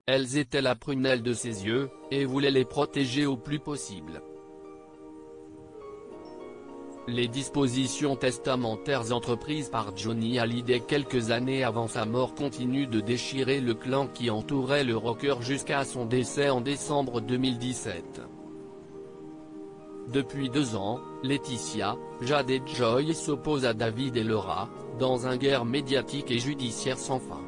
elles étaient la prunelle de ses yeux, et voulait les protéger au plus possible. Les dispositions testamentaires entreprises par Johnny Hallyday quelques années avant sa mort continuent de déchirer le clan qui entourait le rocker jusqu'à son décès en décembre 2017. Depuis 2 ans, Laetitia, Jade et Joy s'opposent à David et Laura, dans une guerre médiatique et judiciaire sans fin.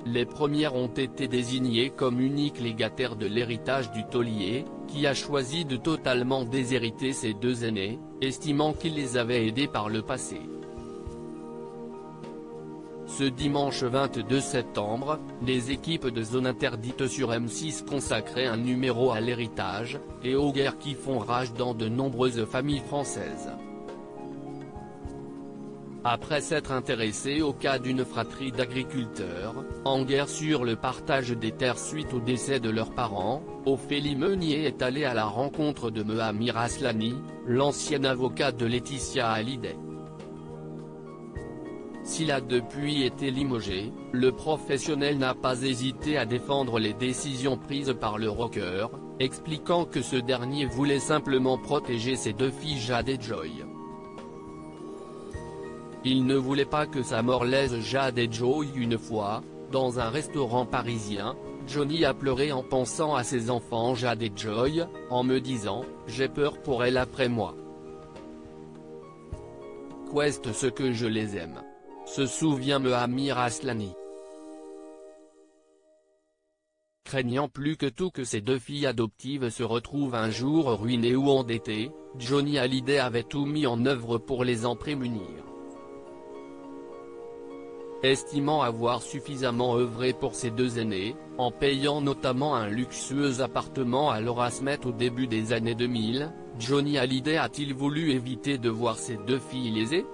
Les premières ont été désignées comme uniques légataires de l'héritage du taulier, qui a choisi de totalement déshériter ses 2 aînés, estimant qu'il les avait aidés par le passé. Ce dimanche 22 septembre, les équipes de Zone Interdite sur M6 consacraient un numéro à l'héritage, et aux guerres qui font rage dans de nombreuses familles françaises. Après s'être intéressé au cas d'une fratrie d'agriculteurs, en guerre sur le partage des terres suite au décès de leurs parents, Ophélie Meunier est allée à la rencontre de Mohamir Aslani, l'ancien avocat de Laetitia Hallyday. S'il a depuis été limogé, le professionnel n'a pas hésité à défendre les décisions prises par le rocker, expliquant que ce dernier voulait simplement protéger ses 2 filles Jade et Joy. Il ne voulait pas que sa mort lèse Jade et Joy. Une fois, dans un restaurant parisien, Johnny a pleuré en pensant à ses enfants Jade et Joy, en me disant « J'ai peur pour elles après moi. Qu'est ce que je les aime », se souvient Mohamir Aslani. Craignant plus que tout que ses 2 filles adoptives se retrouvent un jour ruinées ou endettées, Johnny Hallyday avait tout mis en œuvre pour les en prémunir. Estimant avoir suffisamment œuvré pour ses 2 aînés, en payant notamment un luxueux appartement à Laura Smet au début des années 2000, Johnny Hallyday a-t-il voulu éviter de voir ses 2 filles lésées ?